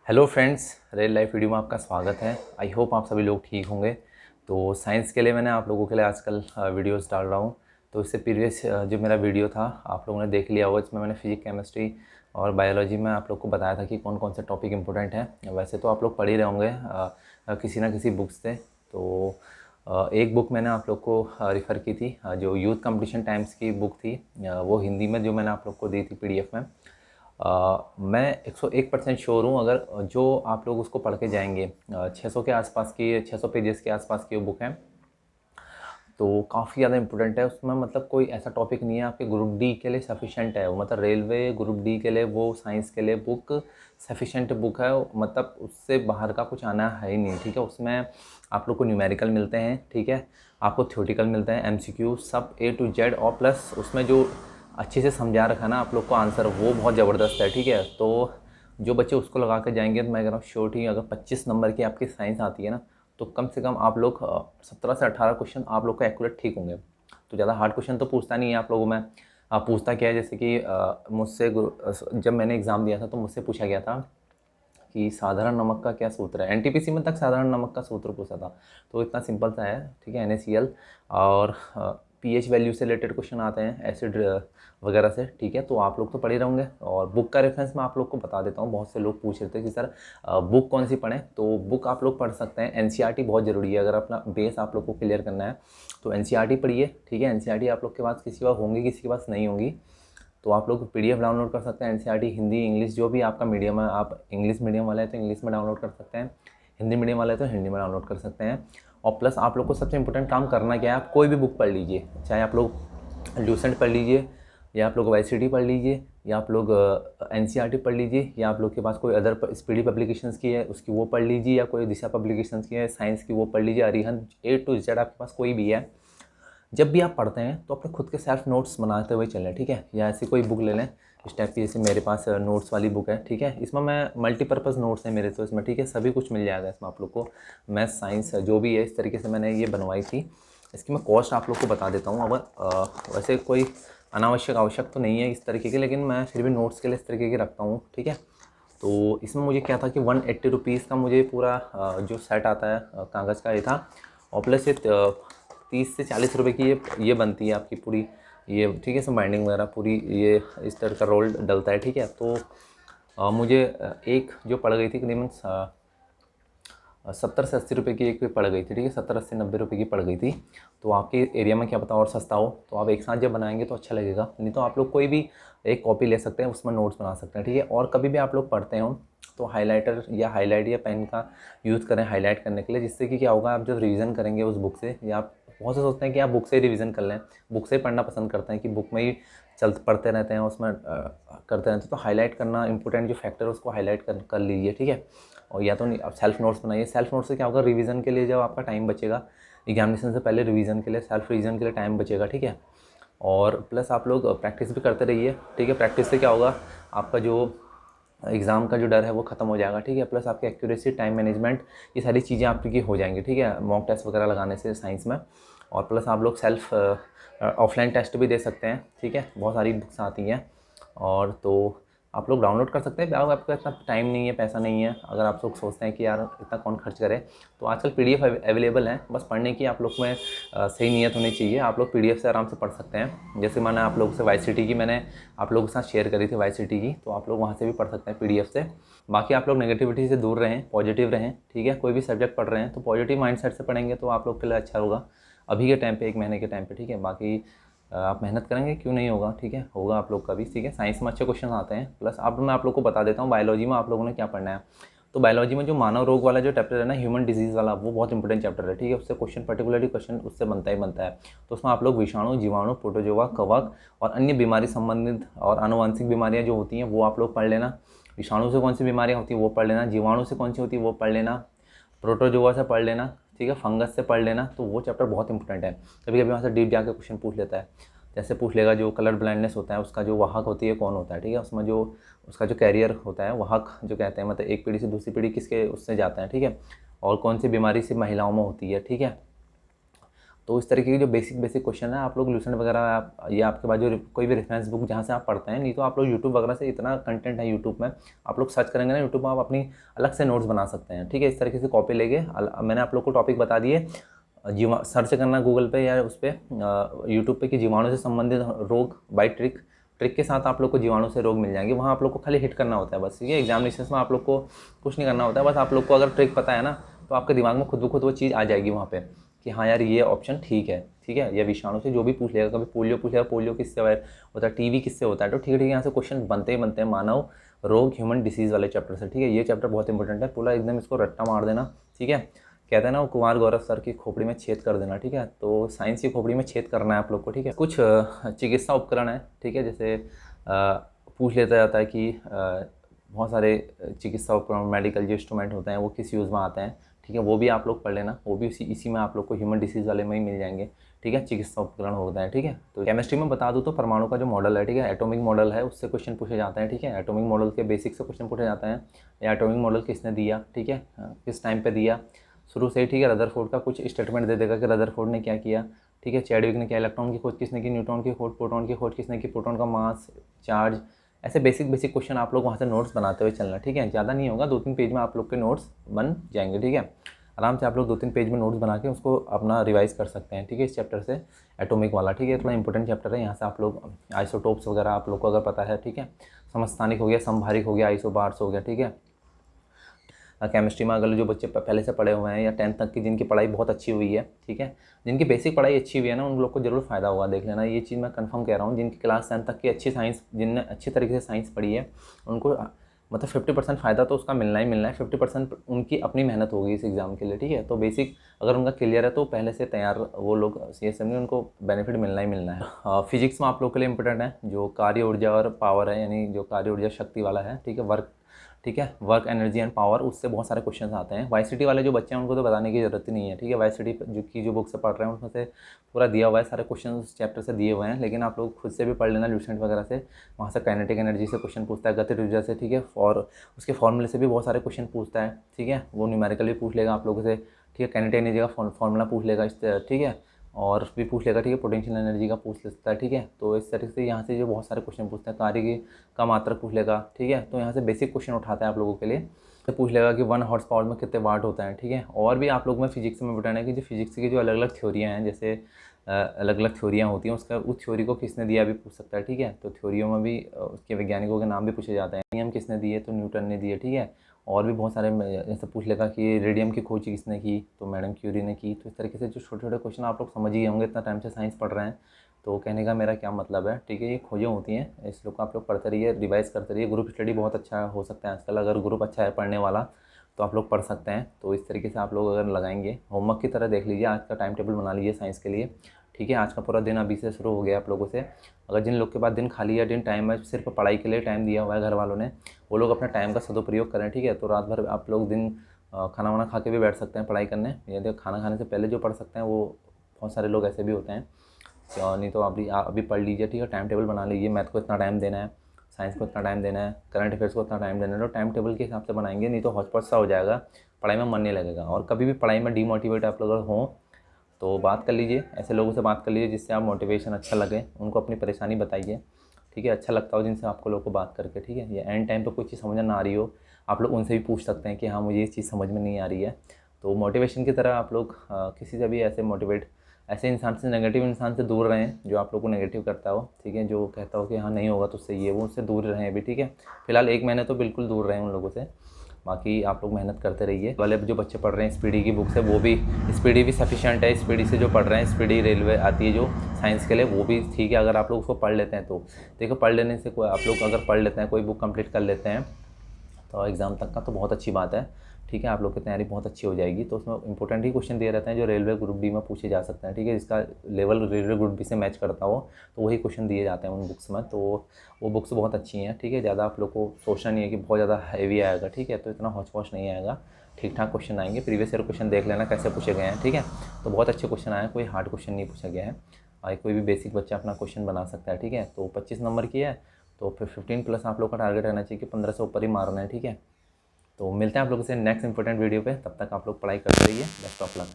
Hello friends, real life video में आपका स्वागत है। आई होप आप सभी लोग ठीक होंगे। तो साइंस के लिए मैंने आप लोगों के लिए आजकल वीडियोस डाल रहा हूँ। तो इससे प्रीवियस जो मेरा वीडियो था आप लोगों ने देख लिया होगा, इसमें मैंने फिजिक्स, केमिस्ट्री और बायोलॉजी में आप लोग को बताया था कि कौन कौन से टॉपिक इंपॉर्टेंट हैं। वैसे तो आप लोग पढ़ ही रहे होंगे किसी ना किसी बुक से। तो एक बुक मैंने आप लोग को रिफ़र की थी, जो यूथ कंपटीशन टाइम्स की बुक थी। वो हिंदी में जो मैंने आप लोग को दी थी पीडीएफ में। मैं 101% श्योर हूँ, अगर जो आप लोग उसको पढ़ के जाएंगे, 600 के आसपास की, 600 पेजेस के आसपास की वो बुक है। तो काफ़ी ज़्यादा इंपॉर्टेंट है उसमें, मतलब कोई ऐसा टॉपिक नहीं है आपके ग्रुप डी के लिए सफिशेंट है वो, मतलब रेलवे ग्रुप डी के लिए वो साइंस के लिए बुक सफिशेंट बुक है। मतलब उससे बाहर का कुछ आना है ही नहीं, ठीक है। उसमें आप लोग को न्यूमेरिकल मिलते हैं, ठीक है, आपको थ्योरेटिकल मिलते हैं, एमसीक्यू सब ए टू जेड, और प्लस उसमें जो अच्छे से समझा रखा है ना आप लोग को आंसर, वो बहुत ज़बरदस्त है, ठीक है। तो जो बच्चे उसको लगा के जाएंगे तो मैं कह रहा हूँ श्योर ही, अगर 25 नंबर की आपकी साइंस आती है ना, तो कम से कम आप लोग 17 से 18 क्वेश्चन आप लोग का एक्यूरेट ठीक होंगे। तो ज़्यादा हार्ड क्वेश्चन तो पूछता नहीं है आप लोगों में। पूछता क्या है, जैसे कि मुझसे जब मैंने एग्ज़ाम दिया था तो मुझसे पूछा गया था कि साधारण नमक का क्या सूत्र है। एनटीपीसी में तक साधारण नमक का सूत्र पूछा था। तो इतना सिंपल सा है, ठीक है, NaCl। और पीएच वैल्यू से रिलेटेड क्वेश्चन आते हैं, एसिड वगैरह से, ठीक है। तो आप लोग तो पढ़े रहेंगे। और बुक का रेफरेंस मैं आप लोग को बता देता हूँ। बहुत से लोग पूछ रहे थे कि सर बुक कौन सी पढ़ें, तो बुक आप लोग पढ़ सकते हैं। एनसीईआरटी बहुत ज़रूरी है अगर अपना बेस आप लोग को क्लियर करना है, तो एनसीईआरटी पढ़िए, ठीक है। एनसीईआरटी आप लोग के पास किसी बार होंगी, किसी के पास नहीं होंगी, तो आप लोग पीडीएफ डाउनलोड कर सकते हैं। एनसीईआरटी हिंदी इंग्लिश जो भी आपका मीडियम है, आप इंग्लिश मीडियम वाले हैं तो इंग्लिश में डाउनलोड कर सकते हैं, हिंदी मीडियम वाले हैं तो हिंदी में डाउनलोड कर सकते हैं। और प्लस आप लोग को सबसे इंपॉर्टेंट काम करना क्या है, आप कोई भी बुक पढ़ लीजिए, चाहे आप लोग ल्यूसेंट पढ़ लीजिए, या आप लोग वाईसीटी पढ़ लीजिए, या आप लोग एनसीईआरटी पढ़ लीजिए, या आप लोग के पास कोई अदर स्पीडी पब्लिकेशंस की है उसकी वो पढ़ लीजिए, या कोई दिशा पब्लिकेशंस की है साइंस की वो पढ़ लीजिए, अरिहंत ए टू जेड आपके पास कोई भी है। जब भी आप पढ़ते हैं तो अपने खुद के सेल्फ नोट्स बनाते हुए चलें, ठीक है। या ऐसी कोई बुक ले लें इस टाइप की, जैसे मेरे पास नोट्स वाली बुक है, ठीक है। इसमें मैं मल्टीपर्पज़ नोट्स हैं मेरे, तो इसमें ठीक है सभी कुछ मिल जाएगा इसमें आप लोग को। मैथ साइंस जो भी है, इस तरीके से मैंने ये बनवाई थी। इसकी मैं कॉस्ट आप लोग को बता देता हूँ। अब वैसे कोई अनावश्यक आवश्यक तो नहीं है इस तरीके की, लेकिन मैं फिर भी नोट्स के लिए इस तरीके की रखता हूँ, ठीक है। तो इसमें मुझे क्या था कि 180 रुपीज़ का मुझे पूरा जो सेट आता है कागज़ का ये था। और प्लस ये 30 से 40 रुपए की ये बनती है आपकी पूरी ये, ठीक है। इसमें बाइंडिंग वगैरह पूरी ये इस तरह का रोल डलता है, ठीक है। तो मुझे एक जो पड़ गई थी करीबन 70 से 80 रुपये की एक पड़ गई थी, ठीक है। 70 80 90 रुपये की पड़ गई थी। तो आपके एरिया में क्या पता और सस्ता हो, तो आप एक साथ जब बनाएंगे तो अच्छा लगेगा। नहीं तो आप लोग कोई भी एक कॉपी ले सकते हैं, उसमें नोट्स बना सकते हैं, ठीक है। और कभी भी आप लोग पढ़ते हो तो हाइलाइटर या हाईलाइट या पेन का यूज़ करें हाईलाइट करने के लिए, जिससे कि क्या होगा, आप जब रिवीजन करेंगे उस बुक से, या आप बहुत से सोचते हैं कि आप बुक से ही रिवीजन कर लें, बुक से ही पढ़ना पसंद करते हैं कि बुक में ही पढ़ते रहते हैं, उसमें करते रहते हैं। तो हाईलाइट करना इंपॉर्टेंट जो फैक्टर है उसको हाईलाइट कर लीजिए, ठीक है। और या तो नहीं, आप सेल्फ नोट्स बनाइए। सेल्फ नोट्स से क्या होगा, रिवीजन के लिए जब आपका टाइम बचेगा एग्जामिनेशन से पहले, रिवीजन के लिए सेल्फ रिवीजन के लिए टाइम बचेगा, ठीक है। और प्लस आप लोग प्रैक्टिस भी करते रहिए, ठीक है। प्रैक्टिस से क्या होगा, आपका जो एग्ज़ाम का जो डर है वो ख़त्म हो जाएगा, ठीक है। प्लस आपकी एक्यूरेसी, टाइम मैनेजमेंट, ये सारी चीज़ें आपकी हो जाएंगी, ठीक है, मॉक टेस्ट वगैरह लगाने से साइंस में। और प्लस आप लोग सेल्फ ऑफलाइन टेस्ट भी दे सकते हैं, ठीक है। बहुत सारी बुक्स आती हैं, और तो आप लोग डाउनलोड कर सकते हैं। अगर आपका इतना टाइम नहीं है, पैसा नहीं है, अगर आप लोग सोचते हैं कि यार इतना कौन खर्च करे, तो आजकल पीडीएफ अवेलेबल है। बस पढ़ने की आप लोग में सही नीयत होनी चाहिए। आप लोग पीडीएफ से आराम से पढ़ सकते हैं। जैसे मैंने आप लोगों से वाईसीटी की मैंने आप लोगों के साथ शेयर करी थी वाईसीटी की, तो आप लोग वहाँ से भी पढ़ सकते हैं पीडीएफ से। बाकी आप लोग नेगेटिविटी से दूर रहें, पॉजिटिव रहें, ठीक है। कोई भी सब्जेक्ट पढ़ रहे हैं तो पॉजिटिव माइंडसेट से पढ़ेंगे तो आप लोग के लिए अच्छा होगा अभी के टाइम पे, 1 महीने के टाइम पे, ठीक है। बाकी आप मेहनत करेंगे क्यों नहीं होगा, ठीक है, होगा आप लोग का भी, ठीक है। साइंस में अच्छे क्वेश्चन आते हैं। प्लस अब मैं आप लोग को बता देता हूँ बायोलॉजी में आप लोगों ने क्या पढ़ना है। तो बायोलॉजी में जो मानव रोग वाला जो चैप्टर है ना, ह्यूमन डिजीज़ वाला, वो बहुत इंपॉर्टेंट चैप्टर है, ठीक है। उससे क्वेश्चन पर्टिकुलरली क्वेश्चन उससे बनता ही बनता है। तो उसमें आप लोग विषाणु, जीवाणु, प्रोटोजोआ, कवक और अन्य बीमारी संबंधित और आनुवंशिक बीमारियाँ जो होती हैं वो आप लोग पढ़ लेना। विषाणु से कौन सी बीमारियाँ होती हैं वो पढ़ लेना, जीवाणु से कौन सी होती है वो पढ़ लेना, प्रोटोजोआ से पढ़ लेना, ठीक है, फंगस से पढ़ लेना। तो वो चैप्टर बहुत इंपॉर्टेंट है। कभी कभी वहाँ से डीप जाके क्वेश्चन पूछ लेता है। जैसे पूछ लेगा जो कलर ब्लाइंडनेस होता है उसका जो वाहक होती है कौन होता है, ठीक है। उसमें जो उसका जो कैरियर होता है, वाहक जो कहते हैं, मतलब एक पीढ़ी से दूसरी पीढ़ी किसके उससे जाता है, ठीक है। और कौन सी बीमारी सिर्फ महिलाओं में होती है, ठीक है। तो इस तरीके की जो बेसिक बेसिक क्वेश्चन है आप लोग लूसेंट वगैरह या आपके पास जो कोई भी रेफरेंस बुक जहाँ से आप पढ़ते हैं, नहीं तो आप लोग यूट्यूब वगैरह से, इतना कंटेंट है यूट्यूब में, आप लोग सर्च करेंगे ना यूट्यूब में, आप अपनी अलग से नोट्स बना सकते हैं। ठीक है, इस तरीके से कॉपी लेके मैंने आप लोग को टॉपिक बता दिए, जीवा सर्च करना गूगल पे या उस पर यूट्यूब पे कि जीवाणु से संबंधित रोग बाई ट्रिक के साथ आप लोग को जीवाणु से रोग मिल जाएंगे। वहाँ आप लोग को खाली हिट करना होता है बस। ठीक है, एग्जामिनेशन में आप लोग को कुछ नहीं करना होता है, बस आप लोग को अगर ट्रिक पता है ना तो आपके दिमाग में खुद ब खुद वो चीज़ आ जाएगी वहाँ पे कि हाँ यार ये ऑप्शन ठीक है। ठीक है, या विषाणु से जो भी पूछ लेगा, कभी पोलियो पूछ लेगा, पोलियो किससे होता है, टीबी किससे होता है, तो ठीक है यहाँ से क्वेश्चन बनते ही बनते हैं मानव रोग ह्यूमन डिसीज़ वाले चैप्टर से। ठीक है, ये चैप्टर बहुत इंपॉर्टेंट है, पूरा एकदम इसको रट्टा मार देना। ठीक है, कहते हैं ना वो कुमार गौरव सर की खोपड़ी में छेद कर देना। ठीक है, तो साइंस की खोपड़ी में छेद करना है आप लोग को। ठीक है, कुछ चिकित्सा उपकरण है। ठीक है, जैसे पूछ लेता जाता है कि बहुत सारे चिकित्सा उपकरण, मेडिकल जो इंस्ट्रूमेंट होते हैं वो किस यूज़ में आते हैं। ठीक है, वो भी आप लोग पढ़ लेना, वो भी इसी में आप लोग को ह्यूमन डिसीज़ वाले में ही मिल जाएंगे। ठीक है, चिकित्सा उपकरण होता है। ठीक है, तो केमिस्ट्री में बता दूँ तो परमाणु का जो मॉडल है, ठीक है, एटॉमिक मॉडल है, उससे क्वेश्चन पूछे जाते हैं। ठीक है, एटॉमिक मॉडल के बेसिक से क्वेश्चन पूछे जाते हैं, या एटॉमिक मॉडल किसने दिया, ठीक है, किस टाइम पे दिया, शुरू से ही। ठीक है, रदरफोर्ड का कुछ स्टेटमेंट दे देगा कि रदरफोर्ड ने क्या किया। ठीक है, चैडविक ने क्या, इलेक्ट्रॉन की खोज किसने की, न्यूट्रॉन की खोज, प्रोटॉन की खोज किसने की, प्रोटॉन का मास, चार्ज, ऐसे बेसिक बेसिक क्वेश्चन आप लोग वहाँ से नोट्स बनाते हुए चलना। ठीक है, ज़्यादा नहीं होगा, 2-3 पेज में आप लोग के नोट्स बन जाएंगे। ठीक है, आराम से आप लोग 2-3 पेज में नोट्स बना के उसको अपना रिवाइज कर सकते हैं। ठीक है, इस चैप्टर से एटॉमिक वाला। ठीक है, थोड़ा इंपॉर्टेंट चैप्टर है, यहाँ से आप लोग आइसोटोप्स वगैरह आप लोग को अगर पता है। ठीक है, समस्थानिक हो गया, समभारिक हो गया, आइसोबार्स हो गया। ठीक है, केमिस्ट्री में अगर जो बच्चे पहले से पढ़े हुए हैं या 10th तक की जिनकी पढ़ाई बहुत अच्छी हुई है, ठीक है, जिनकी बेसिक पढ़ाई अच्छी हुई है ना, उन लोग को जरूर फ़ायदा होगा। देख लेना, ये चीज़ मैं कंफर्म कह रहा हूँ, जिनकी क्लास 10th तक की अच्छी साइंस, जिनने अच्छी तरीके से साइंस पढ़ी है, उनको मतलब 50% फ़ायदा तो उसका मिलना ही मिलना है। 50% उनकी अपनी मेहनत होगी इस एग्ज़ाम के लिए। ठीक है, तो बेसिक अगर उनका क्लियर है तो पहले से तैयार वो लोग सी एस में उनको बेनिफिट मिलना ही मिलना है। फिजिक्स में आप लोग के लिए इंपॉर्टेंट है जो कार्य ऊर्जा और पावर है, यानी जो कार्य ऊर्जा शक्ति वाला है। ठीक है, वर्क, ठीक है, वर्क एनर्जी एंड पावर, उससे बहुत सारे क्वेश्चंस आते हैं। वाईसीटी वाले जो बच्चे हैं उनको तो बताने की ज़रूरत ही नहीं है। ठीक है, वाईसीटी जो बुक से पढ़ रहे हैं उसमें से पूरा दिया हुआ है, सारे क्वेश्चन उस चैप्टर से दिए हुए हैं, लेकिन आप लोग खुद से भी पढ़ लेना लूसेंट वगैरह से, वहाँ से काइनेटिक एनर्जी से क्वेश्चन पूछता है, गतिज ऊर्जा से। ठीक है, और उसके फॉर्मूले से भी बहुत सारे क्वेश्चन पूछता है। ठीक है, वो न्यूमेरिकल भी पूछ लेगा आप लोगों से। ठीक है, काइनेटिक एनर्जी का फॉर्मूला पूछ लेगा इस, ठीक है, और भी पूछ लेगा। ठीक है, पोटेंशियल एनर्जी का पूछ लेता है। ठीक है, तो इस तरीके से यहाँ से जो बहुत सारे क्वेश्चन पूछते हैं, कार्य का मात्रक पूछ लेगा। ठीक है, तो यहाँ से बेसिक क्वेश्चन उठाता है आप लोगों के लिए। तो पूछ लेगा कि 1 हॉर्स पावर में कितने वाट होता है। ठीक है, और भी आप लोग में फिजिक्स में बताना है कि जो फिजिक्स की जो अलग अलग थ्योरियाँ हैं, जैसे अलग अलग थ्योरियाँ होती हैं, उसका उस थ्योरी को किसने दिया भी पूछ सकता है। ठीक है, तो थ्योरियों में भी उसके वैज्ञानिकों के नाम भी पूछे जाते हैं। नियम किसने दिए, तो न्यूटन ने दिए। ठीक है, और भी बहुत सारे, जैसे पूछ लेगा कि रेडियम की खोज किसने की, तो मैडम क्यूरी ने की। तो इस तरीके से जो छोटे छोटे क्वेश्चन आप लोग समझ ही होंगे, इतना टाइम से साइंस पढ़ रहे हैं, तो कहने का मेरा क्या मतलब है। ठीक है, ये खोजें होती हैं, इस लोग को आप लोग पढ़ते रहिए, रिवाइज करते रहिए। ग्रुप स्टडी बहुत अच्छा हो सकता है आजकल, अगर ग्रुप अच्छा है पढ़ने वाला तो आप लोग पढ़ सकते हैं। तो इस तरीके से आप लोग अगर लगाएंगे, होमवर्क की तरह देख लीजिए, आज का टाइम टेबल बना लीजिए साइंस के लिए। ठीक है, आज का पूरा दिन अभी से शुरू हो गया आप लोगों से। अगर जिन लोग के पास दिन खाली है, दिन टाइम है, सिर्फ पढ़ाई के लिए टाइम दिया हुआ है घर वालों ने, वो लोग अपना टाइम का सदुपयोग करें। ठीक है, तो रात भर आप लोग दिन खाना वाना खा के भी बैठ सकते हैं पढ़ाई करने, या खाना खाने से पहले जो पढ़ सकते हैं, वो बहुत सारे लोग ऐसे भी होते हैं। नहीं तो अभी पढ़ लीजिए। ठीक है, टाइम टेबल बना लीजिए, मैथ को इतना टाइम देना है, साइंस को इतना टाइम देना है, करंट अफेयर्स को इतना टाइम देना है, तो टाइम टेबल के हिसाब से बनाएंगे, नहीं तो हौच-पौच सा हो जाएगा, पढ़ाई में मन नहीं लगेगा। और कभी भी पढ़ाई में डीमोटिवेट आप लोग अगर हों तो बात कर लीजिए, ऐसे लोगों से बात कर लीजिए जिससे आप मोटिवेशन अच्छा लगे, उनको अपनी परेशानी बताइए। ठीक है, अच्छा लगता हो जिनसे आपको लोगों को बात करके। ठीक है, या एंड टाइम पे कोई चीज़ समझ ना आ रही हो, आप लोग उनसे भी पूछ सकते हैं कि हाँ मुझे ये चीज़ समझ में नहीं आ रही है। तो मोटिवेशन की तरह आप लोग किसी से भी ऐसे इंसान से, नेगेटिव इंसान से दूर रहें जो आप लोग को नेगेटिव करता हो। ठीक है, जो कहता हो कि हाँ नहीं होगा तो उससे ये वो, उससे दूर रहें अभी। ठीक है, फिलहाल 1 महीने तो बिल्कुल दूर रहें उन लोगों से, बाकी आप लोग मेहनत करते रहिए। वाले जो बच्चे पढ़ रहे हैं स्पीडी की बुक से, वो भी स्पीडी भी सफिशिएंट है। स्पीडी से जो पढ़ रहे हैं, स्पीडी रेलवे आती है जो साइंस के लिए, वो भी ठीक है अगर आप लोग उसको पढ़ लेते हैं तो। देखो, पढ़ लेने से कोई, आप लोग अगर पढ़ लेते हैं, कोई बुक कंप्लीट कर लेते हैं तो एग्ज़ाम तक का, तो बहुत अच्छी बात है। ठीक है, आप लोग की तैयारी बहुत अच्छी हो जाएगी। तो उसमें इंपॉर्टेंट ही क्वेश्चन दिए रहते हैं जो रेलवे ग्रुप डी में पूछे जा सकते हैं। ठीक है, जिसका लेवल रेलवे ग्रुप डी से मैच करता हो, तो वही क्वेश्चन दिए जाते हैं उन बुक्स में। तो वो बुक्स बहुत अच्छी हैं। ठीक है, ज़्यादा आप लोग को सोचना नहीं है कि बहुत ज़्यादा हैवी आएगा। ठीक है, तो इतना हौच-पौच नहीं आएगा, ठीक ठाक क्वेश्चन आएंगे। प्रीवियस ईयर क्वेश्चन देख लेना कैसे पूछे गए हैं। ठीक है, तो बहुत अच्छे क्वेश्चन आए हैं, कोई हार्ड क्वेश्चन नहीं पूछा गया है। कोई भी बेसिक बच्चा अपना क्वेश्चन बना सकता है। ठीक है, तो 25 नंबर की है, तो फिर 15 प्लस आप लोग का टारगेट रहना चाहिए कि 15 से ऊपर ही मारना है। ठीक है, तो मिलते हैं आप लोगों से नेक्स्ट इंपॉर्टेंट वीडियो पे, तब तक आप लोग पढ़ाई करते रहिए। Best of luck.